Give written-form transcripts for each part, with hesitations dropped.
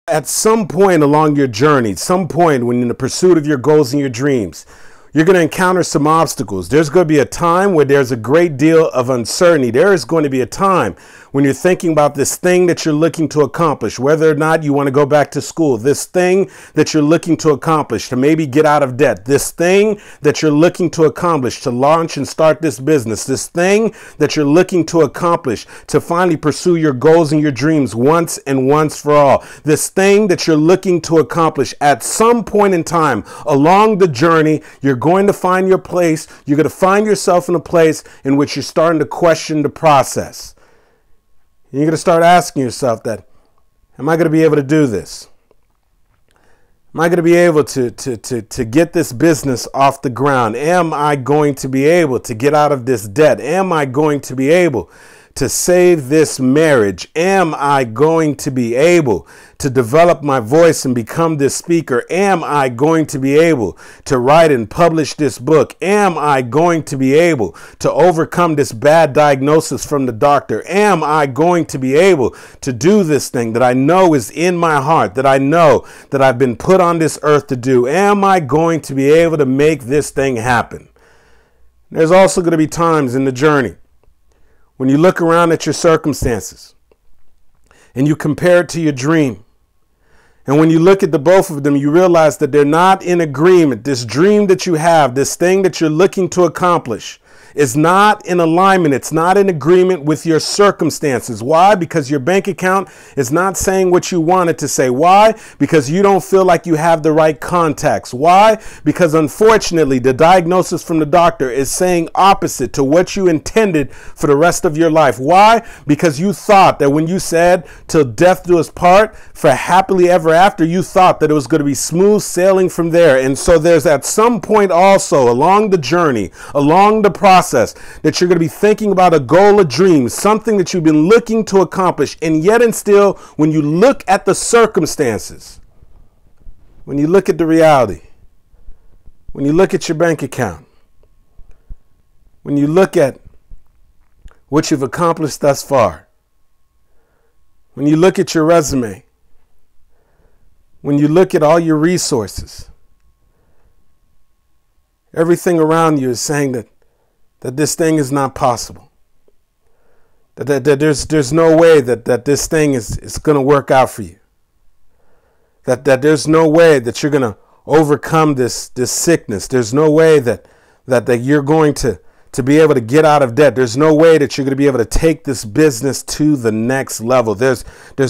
At some point along your journey, some point when in the pursuit of your goals and your dreams, you're going to encounter some obstacles. There's going to be a time where there's a great deal of uncertainty. There is going to be a time when you're thinking about this thing that you're looking to accomplish, whether or not you want to go back to school, this thing that you're looking to accomplish, to maybe get out of debt, this thing that you're looking to accomplish, to launch and start this business, this thing that you're looking to accomplish, to finally pursue your goals and your dreams once and once for all. This thing that you're looking to accomplish at some point in time along the journey, you're going to find your place. You're going to find yourself in a place in which you're starting to question the process. And you're going to start asking yourself that, am I going to be able to do this? Am I going to be able to get this business off the ground? Am I going to be able to get out of this debt? Am I going to be able to save this marriage? Am I going to be able to develop my voice and become this speaker? Am I going to be able to write and publish this book? Am I going to be able to overcome this bad diagnosis from the doctor? Am I going to be able to do this thing that I know is in my heart, that I know that I've been put on this earth to do? Am I going to be able to make this thing happen? There's also going to be times in the journey when you look around at your circumstances and you compare it to your dream. And when you look at the both of them, you realize that they're not in agreement. This dream that you have, this thing that you're looking to accomplish, is not in alignment. It's not in agreement with your circumstances. Why? Because your bank account is not saying what you want it to say. Why? Because you don't feel like you have the right contacts. Why? Because unfortunately, the diagnosis from the doctor is saying opposite to what you intended for the rest of your life. Why? Because you thought that when you said till death do us part, for happily ever after, you thought that it was going to be smooth sailing from there. And so there's at some point also along the journey, along the process, that you're going to be thinking about a goal, a dream, something that you've been looking to accomplish. And yet and still, when you look at the circumstances, when you look at the reality, when you look at your bank account, when you look at what you've accomplished thus far, when you look at your resume, when you look at all your resources, everything around you is saying that this thing is not possible. That there's no way that this thing is going to work out for you. That there's no way that you're going to overcome this sickness. There's no way that you're going to be able to get out of debt. There's no way that you're going to be able to take this business to the next level. There's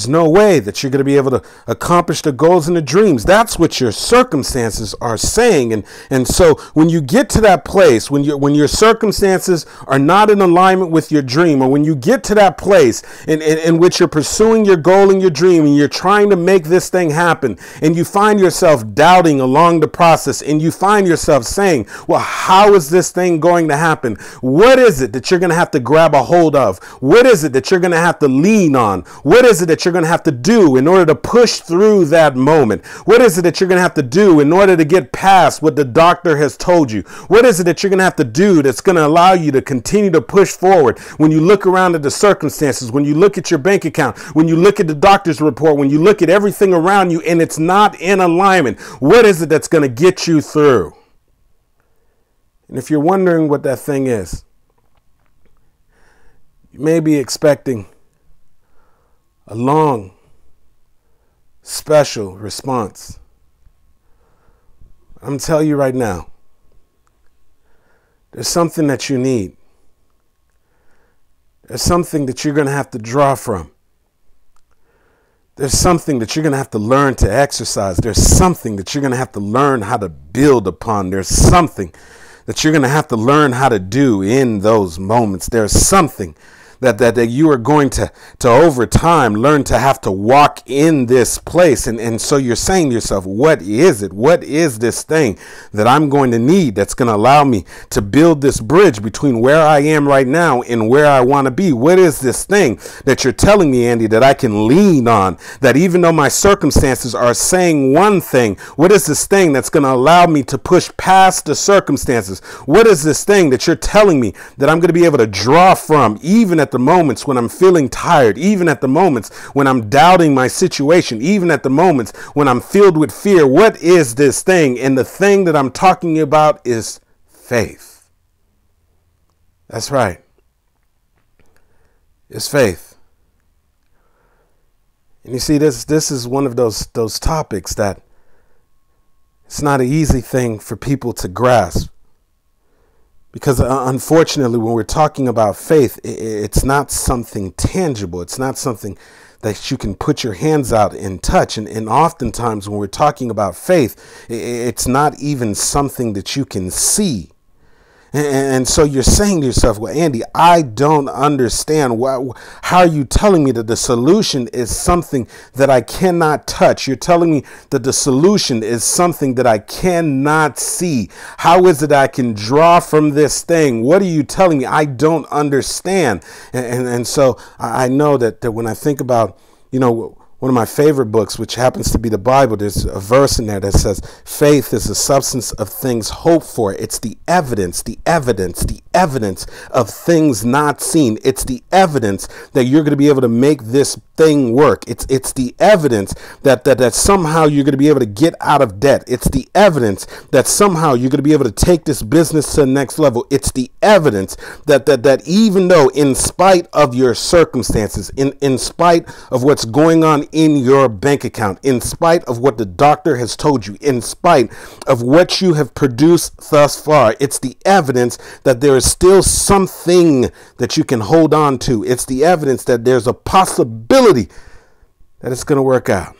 no way that you're going to be able to accomplish the goals and the dreams. That's what your circumstances are saying. And so when you get to that place, when your circumstances are not in alignment with your dream, or when you get to that place in which you're pursuing your goal and your dream, and you're trying to make this thing happen, and you find yourself doubting along the process, and you find yourself saying, well, how is this thing going to happen? What is it that you're going to have to grab a hold of? What is it that you're going to have to lean on? What is it that you're going to have to do in order to push through that moment? What is it that you're going to have to do in order to get past what the doctor has told you? What is it that you're going to have to do that's going to allow you to continue to push forward when you look around at the circumstances, when you look at your bank account, when you look at the doctor's report, when you look at everything around you and it's not in alignment? What is it that's going to get you through? And if you're wondering what that thing is, you may be expecting a long, special response. I'm telling you right now, there's something that you need. There's something that you're going to have to draw from. There's something that you're going to have to learn to exercise. There's something that you're going to have to learn how to build upon. There's something that you're going to have to learn how to do in those moments. There's something that you are going to over time learn to have to walk in this place. And so you're saying to yourself, what is it? What is this thing that I'm going to need that's going to allow me to build this bridge between where I am right now and where I want to be? What is this thing that you're telling me, Andy, that I can lean on? That even though my circumstances are saying one thing, what is this thing that's going to allow me to push past the circumstances? What is this thing that you're telling me that I'm going to be able to draw from even at the moments when I'm feeling tired, even at the moments when I'm doubting my situation, even at the moments when I'm filled with fear. What is this thing? And the thing that I'm talking about is faith. That's right. It's faith. And you see, this is one of those topics that it's not an easy thing for people to grasp. Because unfortunately, when we're talking about faith, it's not something tangible. It's not something that you can put your hands out and touch. And oftentimes when we're talking about faith, it's not even something that you can see. And so you're saying to yourself, well, Andy, I don't understand. How are you telling me that the solution is something that I cannot touch? You're telling me that the solution is something that I cannot see. How is it I can draw from this thing? What are you telling me? I don't understand. And so I know that when I think about, one of my favorite books, which happens to be the Bible, there's a verse in there that says, faith is the substance of things hoped for. It's the evidence of things not seen. It's the evidence that you're going to be able to make this thing work. It's the evidence that somehow you're going to be able to get out of debt. It's the evidence that somehow you're going to be able to take this business to the next level. It's the evidence that even though in spite of your circumstances, in spite of what's going on in your bank account, in spite of what the doctor has told you, in spite of what you have produced thus far, it's the evidence that there is still something that you can hold on to. It's the evidence that there's a possibility that it's going to work out.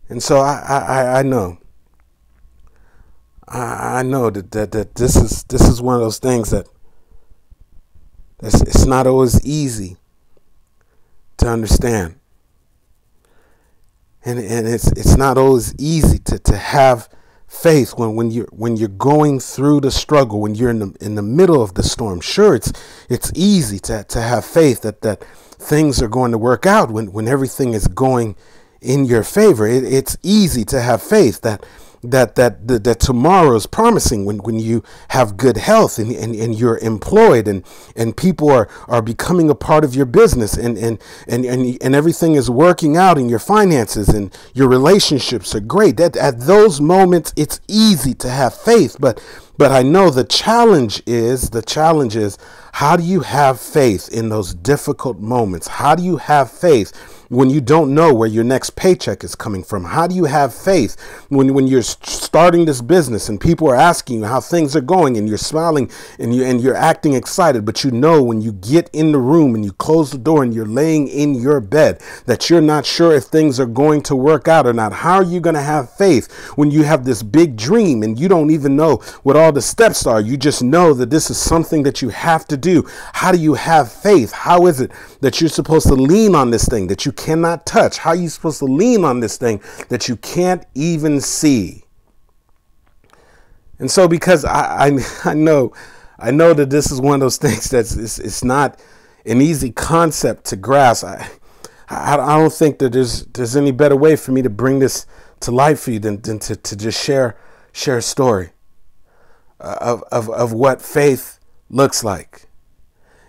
And so I know that this is one of those things that it's not always easy to understand, and it's not always easy to have faith when you're going through the struggle, when you're in the middle of the storm. Sure, it's easy to have faith that things are going to work out when everything is going in your favor. It's easy to have faith that tomorrow is promising when you have good health and you're employed and people are becoming a part of your business and everything is working out in your finances and your relationships are great. That at those moments it's easy to have faith, but I know the challenge is how do you have faith in those difficult moments? How do you have faith when you don't know where your next paycheck is coming from? How do you have faith when you're starting this business and people are asking you how things are going and you're smiling and you're acting excited, but when you get in the room and you close the door and you're laying in your bed that you're not sure if things are going to work out or not? How are you going to have faith when you have this big dream and you don't even know what all the steps are? You just know that this is something that you have to do. How do you have faith? How is it that you're supposed to lean on this thing that you cannot touch? How are you supposed to lean on this thing that you can't even see? And so because I know that this is one of those things it's not an easy concept to grasp. I don't think that there's any better way for me to bring this to life for you than to just share a story of what faith looks like.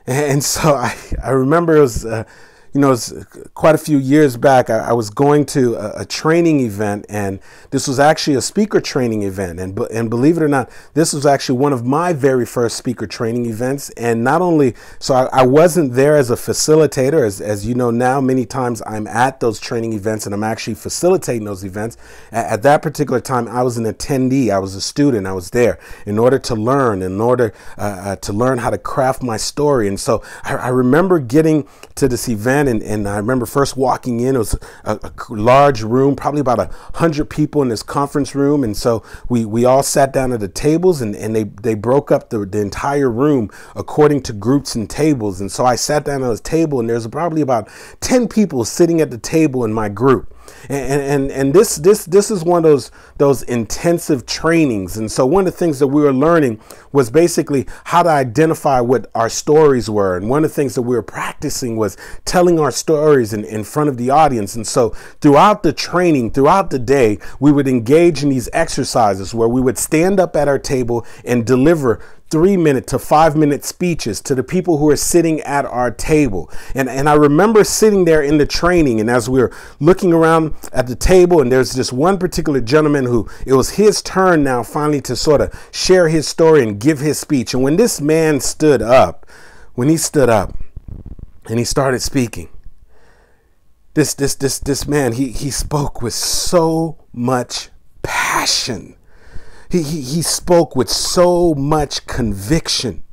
And so I remember it was quite a few years back. I was going to a training event, and this was actually a speaker training event. And believe it or not, this was actually one of my very first speaker training events. And not only, so I wasn't there as a facilitator, as you know now, many times I'm at those training events and I'm actually facilitating those events. At that particular time, I was an attendee. I was a student. I was there in order to learn, to learn how to craft my story. And so I remember getting to this event. And I remember first walking in. It was a large room, probably about 100 people in this conference room. And so we all sat down at the tables, and they broke up the entire room according to groups and tables. And so I sat down at a table, and there's probably about 10 people sitting at the table in my group. And this is one of those intensive trainings. And so one of the things that we were learning was basically how to identify what our stories were. And one of the things that we were practicing was telling telling our stories in front of the audience. And so throughout the training, throughout the day, we would engage in these exercises where we would stand up at our table and deliver 3-minute to 5-minute speeches to the people who are sitting at our table. And I remember sitting there in the training, and as we were looking around at the table, and there's this one particular gentleman who it was his turn now finally to sort of share his story and give his speech. And when this man stood up, and he started speaking, this man, he spoke with so much passion. He spoke with so much conviction.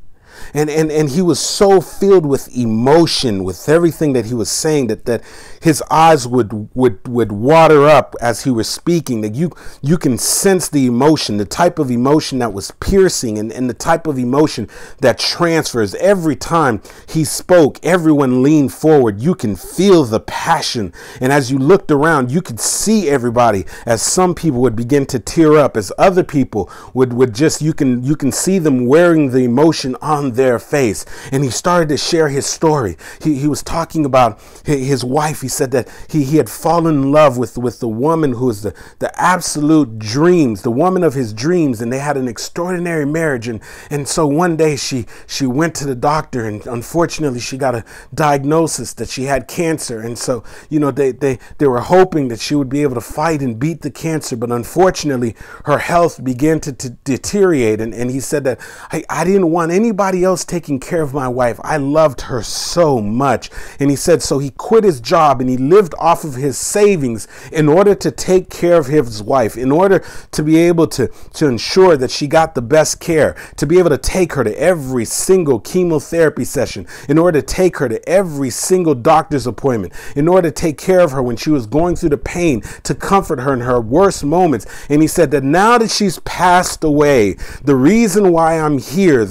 And he was so filled with emotion with everything that he was saying that his eyes would water up as he was speaking, that you can sense the emotion, the type of emotion that was piercing and the type of emotion that transfers. Every time he spoke, everyone leaned forward. You can feel the passion. And as you looked around, you could see everybody, as some people would begin to tear up, as other people would just, you can see them wearing the emotion on their face. And he started to share his story. He was talking about his wife. He said that he had fallen in love with the woman who was the absolute dreams, the woman of his dreams, and they had an extraordinary marriage. And so one day she went to the doctor, and unfortunately she got a diagnosis that she had cancer. And so, you know, they were hoping that she would be able to fight and beat the cancer, but unfortunately her health began to deteriorate. And he said that I didn't want anybody else taking care of my wife. I loved her so much. And he said, so he quit his job and he lived off of his savings in order to take care of his wife, in order to be able to ensure that she got the best care, to be able to take her to every single chemotherapy session, in order to take her to every single doctor's appointment, in order to take care of her when she was going through the pain, to comfort her in her worst moments. And he said that now that she's passed away, the reason why I'm here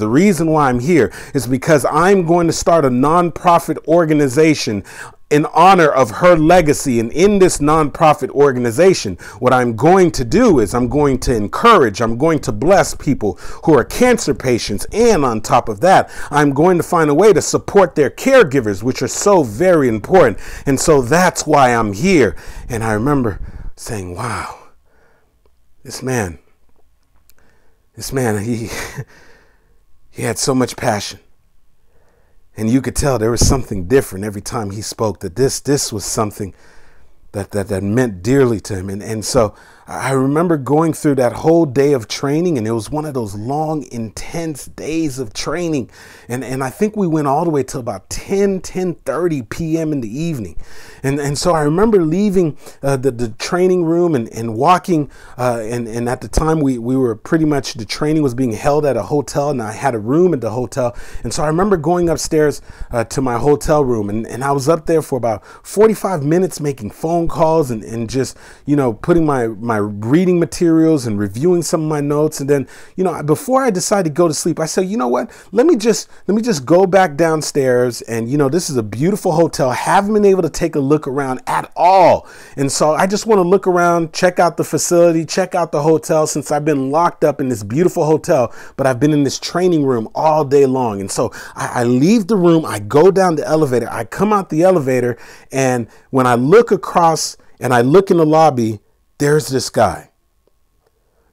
is because I'm going to start a nonprofit organization in honor of her legacy. And in this nonprofit organization, what I'm going to do is I'm going to encourage, I'm going to bless people who are cancer patients. And on top of that, I'm going to find a way to support their caregivers, which are so very important. And so that's why I'm here. And I remember saying, wow, this man, he had so much passion. And you could tell there was something different every time he spoke, that this was something that meant dearly to him. And so I remember going through that whole day of training, and it was one of those long, intense days of training. And I think we went all the way till about 10:30 p.m. in the evening. And so I remember leaving the training room and walking. And at the time we were pretty much, the training was being held at a hotel, and I had a room at the hotel. And so I remember going upstairs to my hotel room, and I was up there for about 45 minutes making phone calls and just, you know, putting my reading materials and reviewing some of my notes. And then, you know, before I decided to go to sleep, I said, you know what, let me just go back downstairs. And, you know, this is a beautiful hotel. Haven't been able to take a look around at all. And so I just want to look around, check out the facility, check out the hotel, since I've been locked up in this beautiful hotel, but I've been in this training room all day long. And so I leave the room, I go down the elevator, I come out the elevator, and when I look across and I look in the lobby, there's this guy,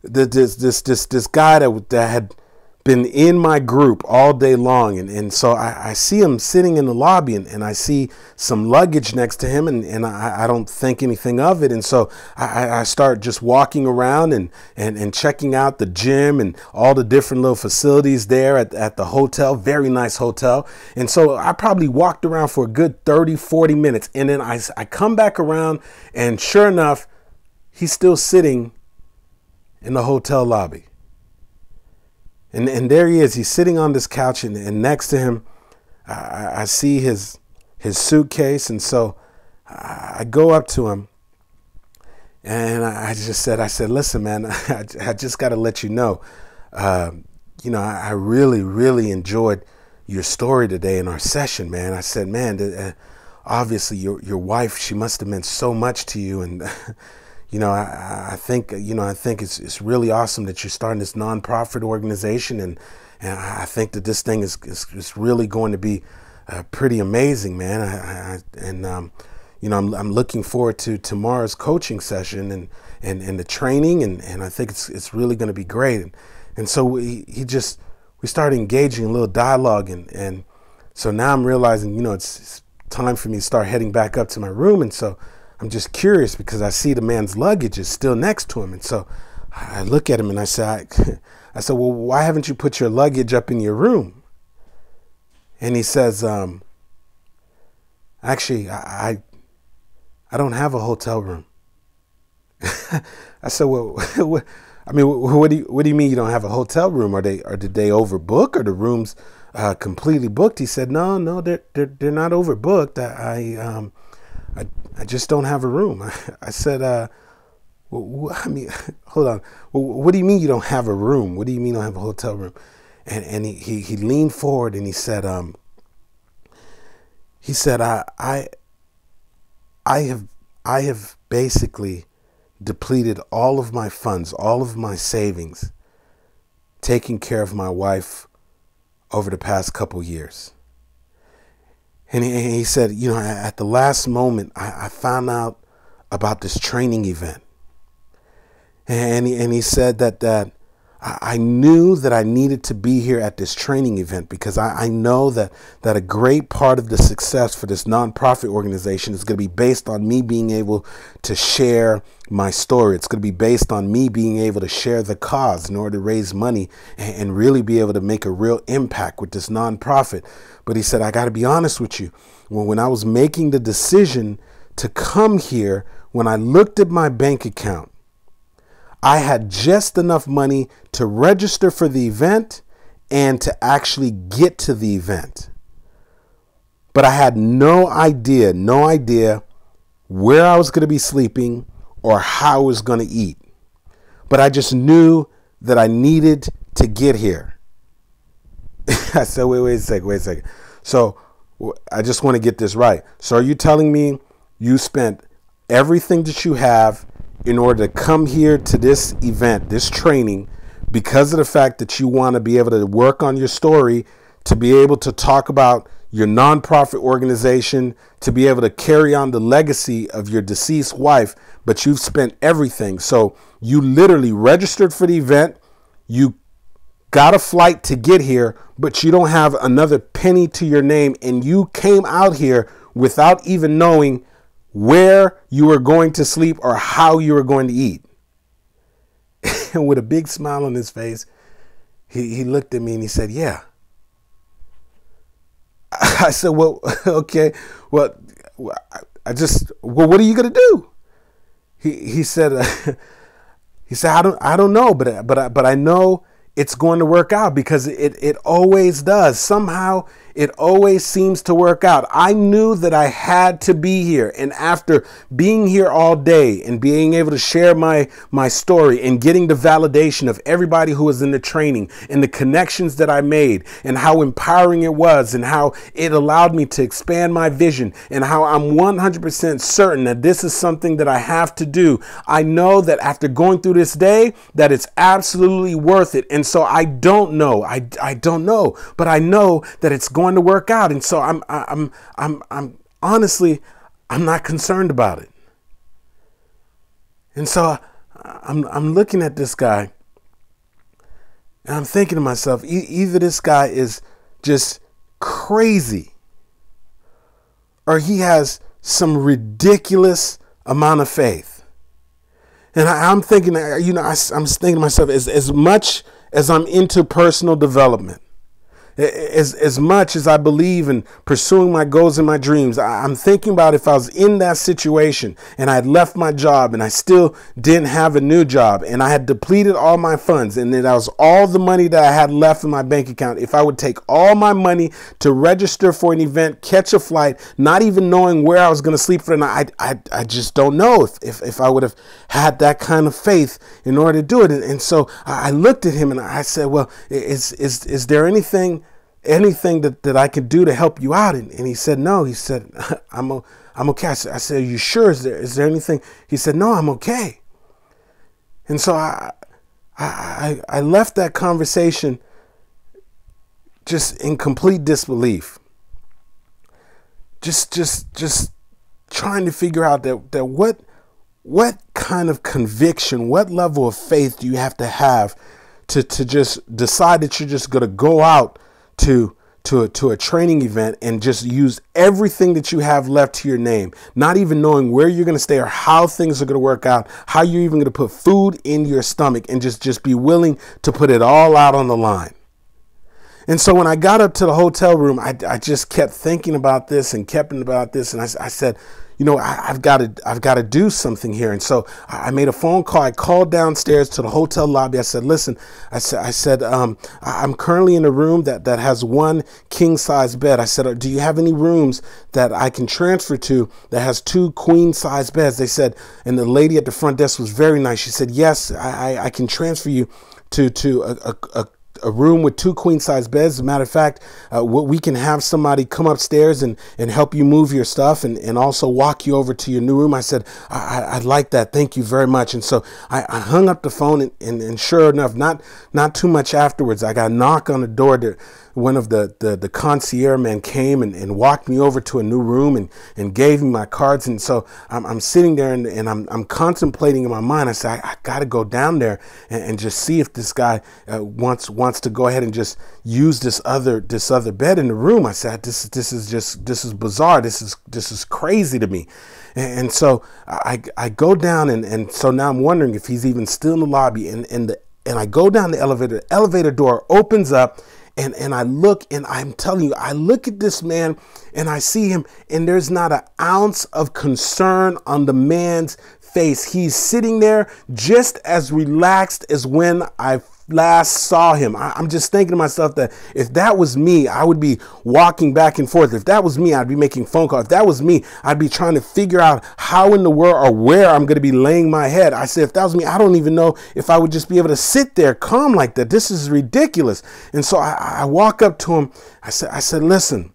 this guy that had been in my group all day long. And so I see him sitting in the lobby, and I see some luggage next to him, and I don't think anything of it. And so I start just walking around and checking out the gym and all the different little facilities there at the hotel. Very nice hotel. And so I probably walked around for a good 30-40 minutes. And then I come back around, and sure enough, he's still sitting in the hotel lobby. And there he is. He's sitting on this couch, and next to him, I see his suitcase. And so I go up to him, and I said, listen, man, I just got to let you know, you know, I really, really enjoyed your story today in our session, man. I said, man, obviously your wife, she must have meant so much to you. And you know, I think it's really awesome that you're starting this nonprofit organization, and I think that this thing is really going to be pretty amazing, man. I'm looking forward to tomorrow's coaching session and the training, and I think it's really going to be great. And so we started engaging in a little dialogue, and so now I'm realizing, it's time for me to start heading back up to my room. And so I'm just curious because I see the man's luggage is still next to him. And so I look at him and I said, well, why haven't you put your luggage up in your room? And he says, actually, I don't have a hotel room. I said, well, what do you mean you don't have a hotel room? Did they overbook? Are the rooms completely booked? He said, no, they're not overbooked. I just don't have a room. I said, hold on. What do you mean you don't have a room? What do you mean you don't have a hotel room? And he leaned forward and he said, I have basically depleted all of my funds, all of my savings, taking care of my wife over the past couple years. And he said, at the last moment, I found out about this training event. And he said that I knew that I needed to be here at this training event because I know that a great part of the success for this nonprofit organization is going to be based on me being able to share my story. It's going to be based on me being able to share the cause in order to raise money and really be able to make a real impact with this nonprofit. But he said, I got to be honest with you. When I was making the decision to come here, when I looked at my bank account, I had just enough money to register for the event and to actually get to the event. But I had no idea where I was going to be sleeping or how I was going to eat. But I just knew that I needed to get here. I said, wait a second. So I just want to get this right. So are you telling me you spent everything that you have in order to come here to this event, this training, because of the fact that you want to be able to work on your story, to be able to talk about your nonprofit organization, to be able to carry on the legacy of your deceased wife, but you've spent everything. So you literally registered for the event, you got a flight to get here, but you don't have another penny to your name, and you came out here without even knowing where you were going to sleep or how you were going to eat. And with a big smile on his face, he looked at me and he said, yeah. I said, well, okay, well, what are you going to do? He said, I don't know, but I know it's going to work out because it always does. Somehow it always seems to work out. I knew that I had to be here. And after being here all day and being able to share my story and getting the validation of everybody who was in the training and the connections that I made and how empowering it was and how it allowed me to expand my vision and how I'm 100% certain that this is something that I have to do. I know that after going through this day, that it's absolutely worth it. And so I don't know. I don't know, but I know that it's going to work out. And so I'm honestly, I'm not concerned about it. And so I'm looking at this guy and I'm thinking to myself, either this guy is just crazy or he has some ridiculous amount of faith. And I'm thinking, I'm thinking to myself, as much as I'm into personal development, as much as I believe in pursuing my goals and my dreams, I'm thinking about if I was in that situation and I had left my job and I still didn't have a new job and I had depleted all my funds and that was all the money that I had left in my bank account. If I would take all my money to register for an event, catch a flight, not even knowing where I was going to sleep for the night, I just don't know if I would have had that kind of faith in order to do it. And so I looked at him and I said, well, is there anything that I could do to help you out? And he said, no. He said, I'm okay. I said, are you sure? Is there anything? He said, no, I'm okay. And so I left that conversation just in complete disbelief. just trying to figure out that what kind of conviction, what level of faith do you have to just decide that you're just going to go out to a training event and just use everything that you have left to your name, not even knowing where you're going to stay or how things are going to work out, how you're even going to put food in your stomach, and just be willing to put it all out on the line. And so when I got up to the hotel room, I just kept thinking about this and and I said, I've got to do something here. And so I made a phone call. I called downstairs to the hotel lobby. I said, listen, I said, I'm currently in a room that has one king size bed. I said, do you have any rooms that I can transfer to that has 2 queen size beds? They said, and the lady at the front desk was very nice. She said, yes, I can transfer you to a room with 2 queen size beds. As a matter of fact, we can have somebody come upstairs and help you move your stuff and also walk you over to your new room. I said, I'd like that. Thank you very much. And so I hung up the phone and sure enough, not too much afterwards, I got a knock on the door. One of the concierge men came and walked me over to a new room and gave me my cards. And so I'm sitting there and I'm contemplating in my mind. I said, I got to go down there and just see if this guy wants to go ahead and just use this other bed in the room. I said, this is bizarre. This is crazy to me. And so I go down and so now I'm wondering if he's even still in the lobby, and I go down the elevator door opens up. And I look, and I'm telling you, I look at this man and I see him, and there's not an ounce of concern on the man's face. He's sitting there just as relaxed as when I last saw him. I'm just thinking to myself that if that was me, I would be walking back and forth. If that was me, I'd be making phone calls. If that was me, I'd be trying to figure out how in the world or where I'm going to be laying my head. I said, if that was me, I don't even know if I would just be able to sit there calm like that. This is ridiculous. And so I walk up to him. I said, listen,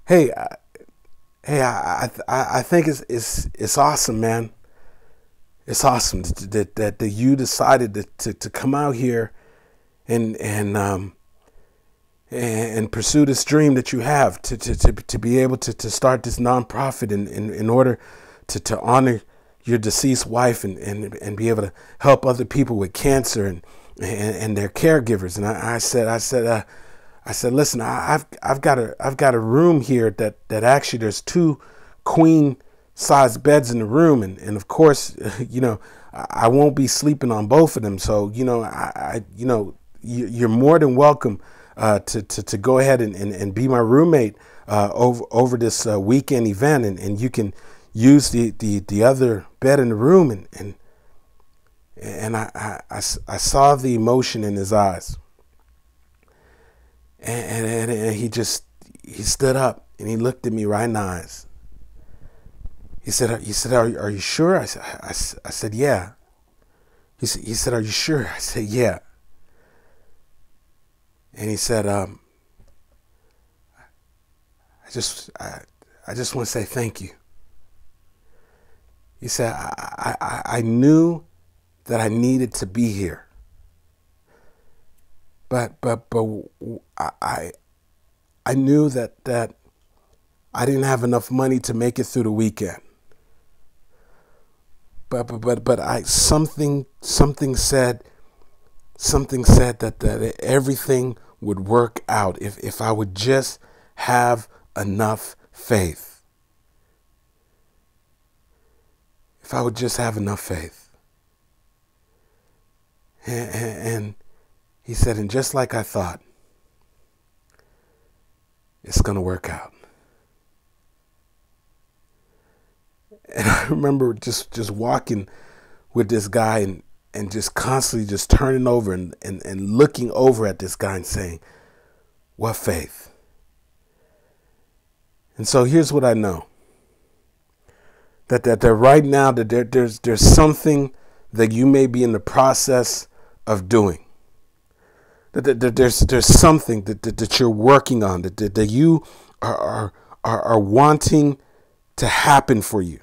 hey, I think it's awesome, man. It's awesome that you decided to come out here and pursue this dream that you have to be able to start this nonprofit in order to honor your deceased wife and be able to help other people with cancer and their caregivers. And I said, listen, I've got a room here that actually there's 2 queen size beds in the room, and of course, I won't be sleeping on both of them. So you're more than welcome to go ahead and be my roommate over this weekend event, and you can use the other bed in the room. And I saw the emotion in his eyes, and he stood up and he looked at me right in the eyes. He said, are you sure? I said, yeah. He said, are you sure? I said, yeah. And he said, I just want to say thank you. He said, I knew that I needed to be here, but I knew that I didn't have enough money to make it through the weekend. But something said that everything would work out if I would just have enough faith. If I would just have enough faith. And he said, and just like I thought, it's going to work out. And I remember just walking with this guy and just constantly just turning over and looking over at this guy and saying, what faith? And so here's what I know. That right now that there's something that you may be in the process of doing. That there's something that you're working on, that you are wanting to happen for you.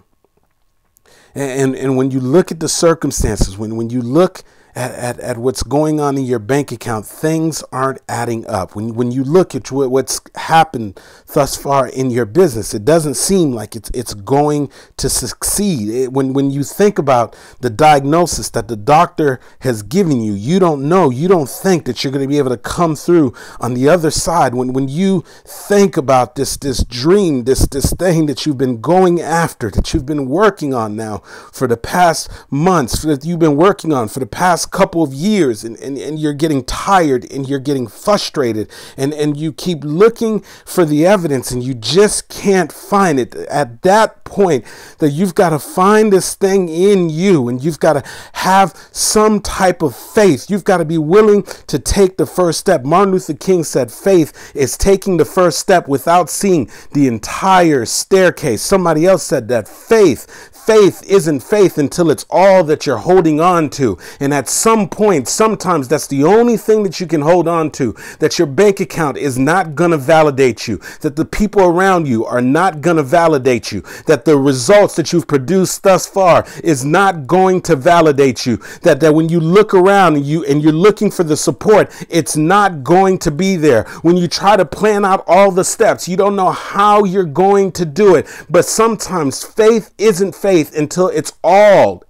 And when you look at the circumstances, when you look at what's going on in your bank account, things aren't adding up. When you look at what's happened thus far in your business, it doesn't seem like it's going to succeed. When you think about the diagnosis that the doctor has given you, you don't know, you don't think that you're going to be able to come through on the other side. When you think about this dream, this thing that you've been going after, that you've been working on now for the past months, that you've been working on for the past couple of years, and you're getting tired and you're getting frustrated, and you keep looking for the evidence and you just can't find it. At that point, that you've got to find this thing in you, and you've got to have some type of faith. You've got to be willing to take the first step. Martin Luther King said faith is taking the first step without seeing the entire staircase. Somebody else said that faith isn't faith until it's all that you're holding on to. And at some point, sometimes that's the only thing that you can hold on to, that your bank account is not going to validate you, that the people around you are not going to validate you, that the results that you've produced thus far is not going to validate you, that when you look around and you're looking for the support, it's not going to be there. When you try to plan out all the steps, you don't know how you're going to do it. But sometimes faith isn't faith until it's all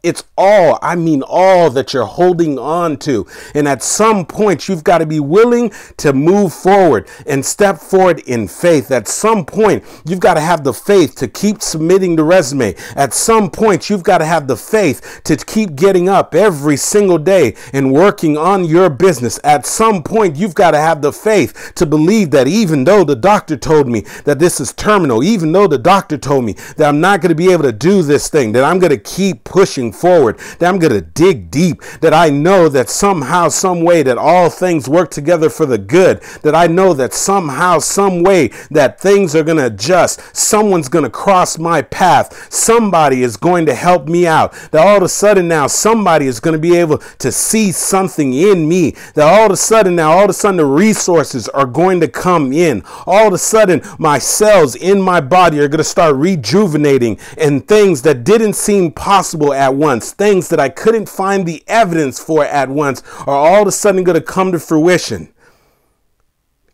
that you're holding on to. And at some point, you've got to be willing to move forward and step forward in faith. At some point, you've got to have the faith to keep submitting the resume. At some point, you've got to have the faith to keep getting up every single day and working on your business. At some point, you've got to have the faith to believe that even though the doctor told me that this is terminal, even though the doctor told me that I'm not going to be able to do this thing, that I'm going to keep pushing forward, that I'm going to dig deep, that I know that somehow, some way that all things work together for the good, that I know that somehow, some way that things are going to adjust. Someone's going to cross my path. Somebody is going to help me out. That all of a sudden now somebody is going to be able to see something in me. That all of a sudden the resources are going to come in. All of a sudden my cells in my body are going to start rejuvenating, and things that didn't seem possible at once, things that I couldn't find the evidence for at once, are all of a sudden going to come to fruition.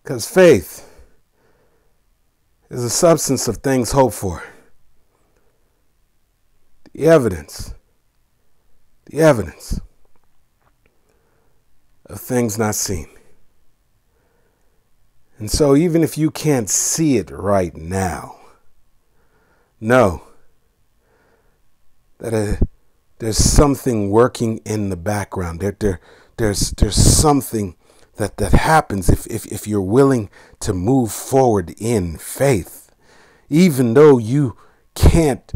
Because faith is the substance of things hoped for. The evidence of things not seen. And so even if you can't see it right now, know that there's something working in the background. There's something that happens if you're willing to move forward in faith, even though you can't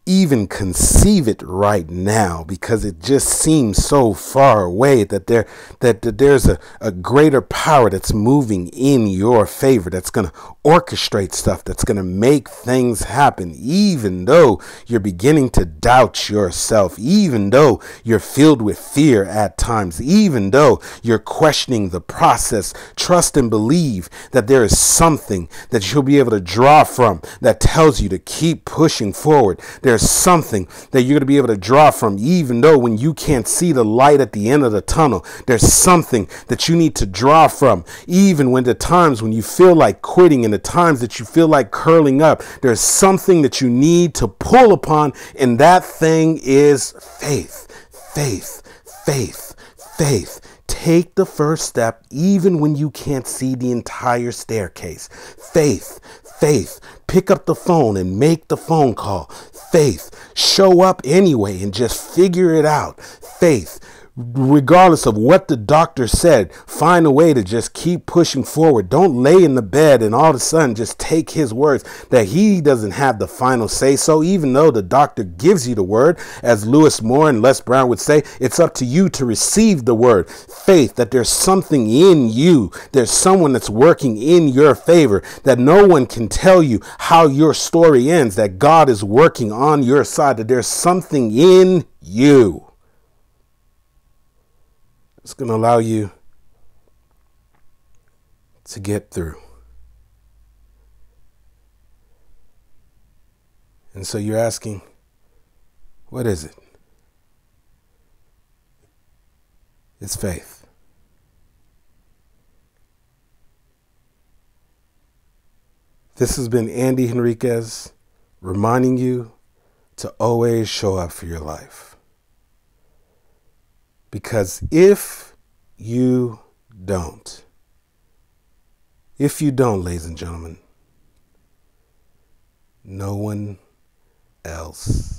even conceive it right now, because it just seems so far away, that there's a greater power that's moving in your favor, that's going to orchestrate stuff, that's going to make things happen, even though you're beginning to doubt yourself, even though you're filled with fear at times, even though you're questioning the process. Trust and believe that there is something that you'll be able to draw from that tells you to keep pushing forward. There's something that you're going to be able to draw from, even though when you can't see the light at the end of the tunnel. There's something that you need to draw from, even when the times when you feel like quitting and the times that you feel like curling up. There's something that you need to pull upon, and that thing is faith. Take the first step even when you can't see the entire staircase. Faith. Pick up the phone and make the phone call. Faith. Show up anyway and just figure it out. Faith. Regardless of what the doctor said, find a way to just keep pushing forward. Don't lay in the bed and all of a sudden just take his words that he doesn't have the final say so, even though the doctor gives you the word. As Lewis Moore and Les Brown would say, it's up to you to receive the word. Faith that there's something in you. There's someone that's working in your favor, that no one can tell you how your story ends, that God is working on your side, that there's something in you. It's going to allow you to get through. And so you're asking, what is it? It's faith. This has been Andy Henriquez reminding you to always show up for your life. Because if you don't, ladies and gentlemen, no one else